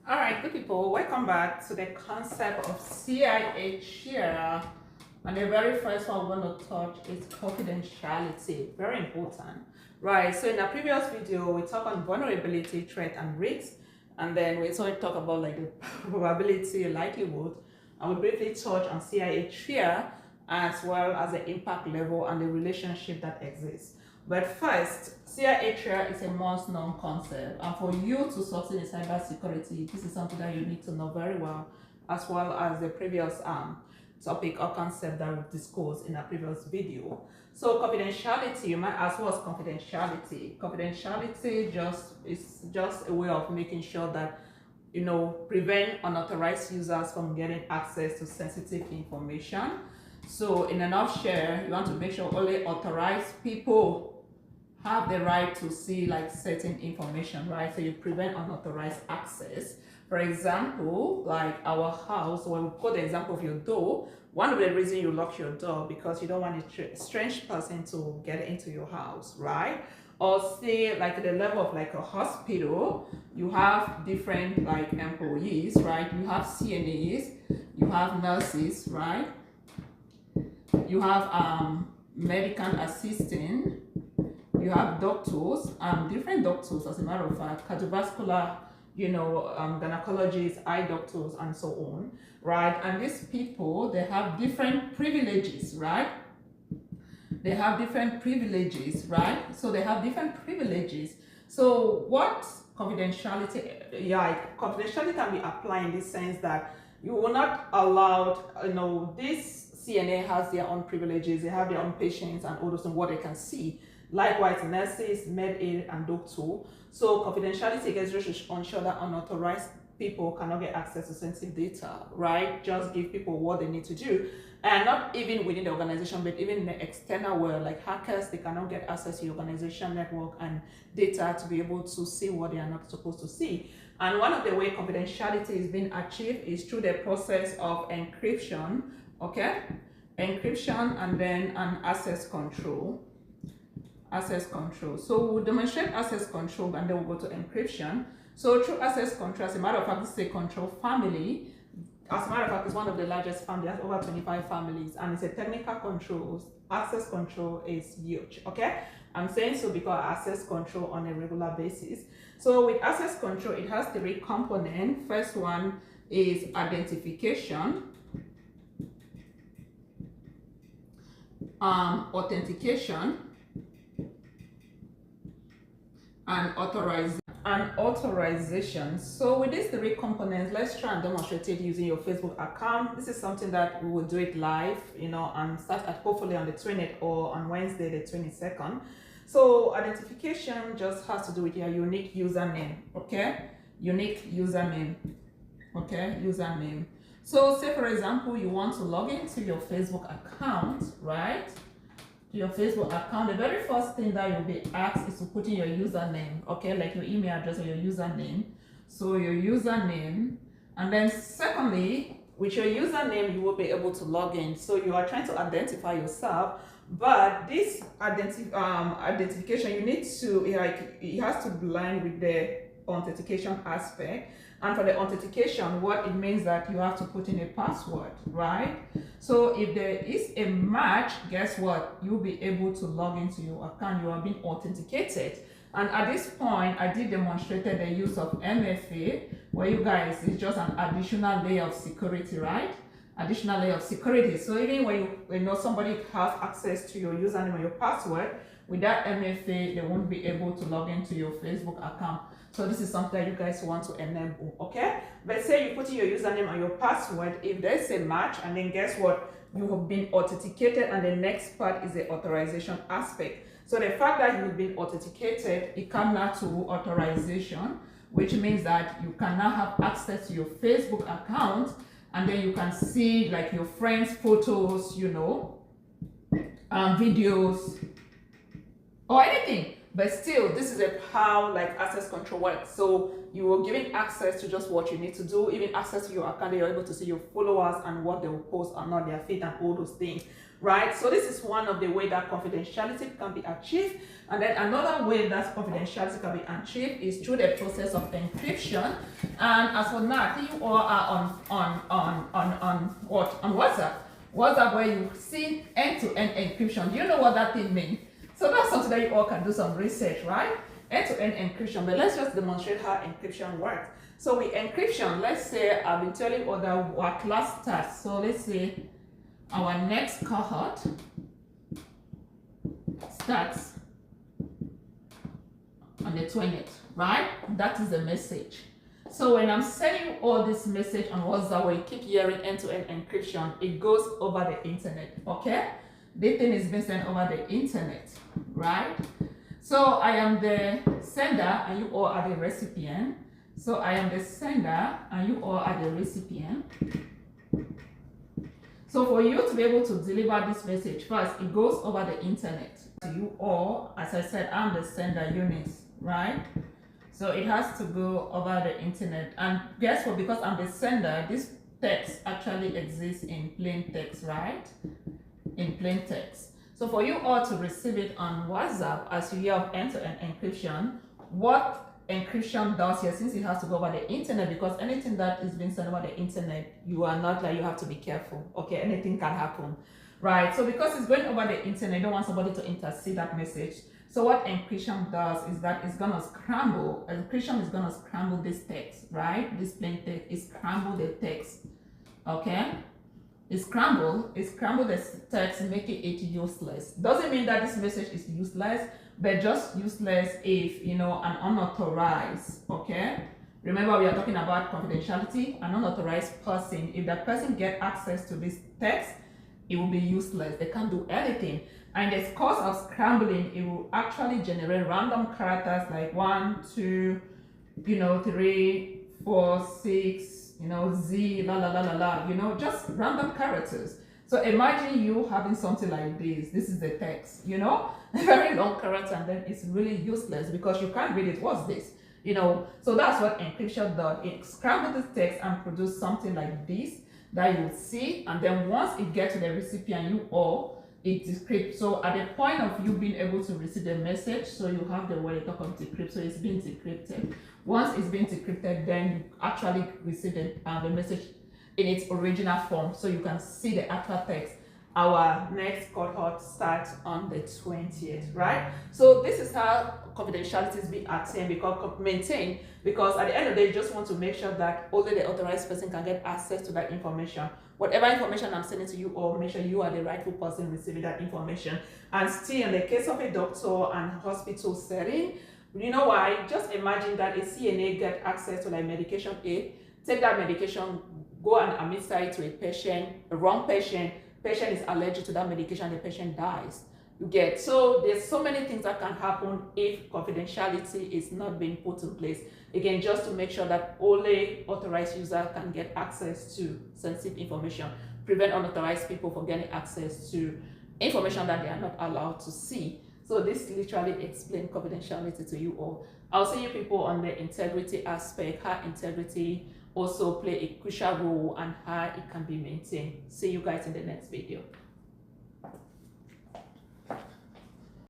All right, good people, welcome back to the concept of CIA Triad. And the very first one we're going to touch is confidentiality. Very important, right? So in our previous video, we talked on vulnerability, threat, and risks, and then we also talk about like the probability, likelihood, and we briefly touch on CIA Triad as well as the impact level and the relationship that exists. But first, CIA Triad is a most known concept, and for you to succeed in cybersecurity, this is something that you need to know very well, as well as the previous topic or concept that we've discussed in our previous video. So confidentiality, you might ask, what's confidentiality? Confidentiality is just a way of making sure that prevent unauthorized users from getting access to sensitive information. So in a nutshell, you want to make sure only authorized people have the right to see like certain information, right? So you prevent unauthorized access. For example, like our house, when we put the example of your door, one of the reasons you lock your door because you don't want a strange person to get into your house, right? Or say like at the level of like a hospital, you have different like employees, right? You have CNAs, you have nurses, right? You have medical assistant, you have doctors, different doctors as a matter of fact, cardiovascular, gynecologists, eye doctors, and so on, right? And these people, they have different privileges, right? They have different privileges, right? So they have different privileges. So what confidentiality, confidentiality can be applied in this sense that you will not allow, this CNA has their own privileges, they have their own patients and all those and what they can see. Likewise, nurses, med aid, and doctor. So confidentiality gets to ensure that unauthorized people cannot get access to sensitive data, right? Just give people what they need to do. And not even within the organization, but even in the external world, like hackers, they cannot get access to your organization network and data to be able to see what they are not supposed to see. And one of the way confidentiality is being achieved is through the process of encryption, okay? Encryption and then an access control. So we'll demonstrate access control and then we'll go to encryption. So through access control, as a matter of fact, this is a control family. As a matter of fact, it's one of the largest families, has over 25 families, and it's a technical control. Access control is huge, okay? I'm saying so because access control on a regular basis. So with access control, it has three components. First one is identification, authentication, and authorization. So with these three components, let's try and demonstrate it using your Facebook account. This is something that we will do it live, and start at hopefully on the 20th or on Wednesday the 22nd. So identification just has to do with your unique username, okay? Unique username, okay? Username. So say for example, you want to log into your Facebook account, right? Your Facebook account, the very first thing that you'll be asked is to put in your username, okay, like your email address or your username. So your username, and then secondly, with your username, you will be able to log in. So you are trying to identify yourself, but this identification, you need to, it has to blend with the authentication aspect. And for the authentication, what it means that you have to put in a password, right? So if there is a match, guess what? You'll be able to log into your account. You are being authenticated. And at this point, I did demonstrated the use of MFA, where you guys, it's just an additional layer of security, right? Additional layer of security. So even when somebody have access to your username or your password, with that MFA, they won't be able to log into your Facebook account. So this is something that you guys want to enable, okay? But say you put in your username and your password, if there's a match, and then guess what? You have been authenticated, and the next part is the authorization aspect. So the fact that you've been authenticated, it comes now to authorization, which means that you can now have access to your Facebook account, and then you can see like your friends' photos, videos, or anything. But still, this is how like access control works. So you are giving access to just what you need to do, even access to your account. You're able to see your followers and what they will post or not, their feed and all those things, right? So this is one of the way that confidentiality can be achieved. And then another way that confidentiality can be achieved is through the process of encryption. And as for now, I think you all are on WhatsApp. WhatsApp, where you see end-to-end encryption. Do you know what that thing means? So that's something that you all can do some research, right? End-to-end encryption. But let's just demonstrate how encryption works. So with encryption, let's say I've been telling you that our class starts. So let's say our next cohort starts on the 20th, right? That is the message. So when I'm sending you all this message on WhatsApp, where you keep hearing end-to-end encryption, it goes over the internet, okay? This thing is being sent over the internet, right? So I am the sender and you all are the recipient. So I am the sender and you all are the recipient. So for you to be able to deliver this message, first, it goes over the internet. To you all, as I said, I'm the sender, Eunice, right? So it has to go over the internet. And guess what? Because I'm the sender, this text actually exists in plain text, right? In plain text. So for you all to receive it on WhatsApp, as you hear of end-to-end encryption, what encryption does here, since it has to go over the internet, because anything that is being sent over the internet, you are not like, you have to be careful, okay? Anything can happen, right? So because it's going over the internet, you don't want somebody to intercede that message. So what encryption does is that it's gonna scramble, encryption is gonna scramble this text, right? This plain text, it scramble the text, okay? It scramble the text, making it useless. Doesn't mean that this message is useless, but just useless if, you know, an unauthorized, okay? Remember, we are talking about confidentiality. An unauthorized person, if that person get access to this text, it will be useless. They can't do anything. And the cause of scrambling, it will actually generate random characters like 1, 2, 3, 4, 6, Z, la la la la la, just random characters. So imagine you having something like this. This is the text, a very long character, and then it's really useless because you can't read it. What's this? So that's what encryption does. It scrambles the text and produces something like this that you will see, and then once it gets to the recipient, it decrypts. So at the point of you being able to receive the message, so you have the word talk of decrypt, so it's being decrypted. Once it's been decrypted, then you actually receive the message in its original form, so you can see the actual text. Our next cohort starts on the 20th, right? So this is how confidentiality is being maintained, because at the end of the day, you just want to make sure that only the authorized person can get access to that information. Whatever information I'm sending to you, or make sure you are the rightful person receiving that information. And still, in the case of a doctor and hospital setting, you know why? Just imagine that a CNA get access to like medication A, take that medication, go and administer it to a patient, a wrong patient. Patient is allergic to that medication, the patient dies. You get, so there's so many things that can happen if confidentiality is not being put in place. Again, just to make sure that only authorized users can get access to sensitive information, prevent unauthorized people from getting access to information that they are not allowed to see. So this literally explains confidentiality to you all. I'll see you people on the integrity aspect, how integrity also play a crucial role and how it can be maintained. See you guys in the next video.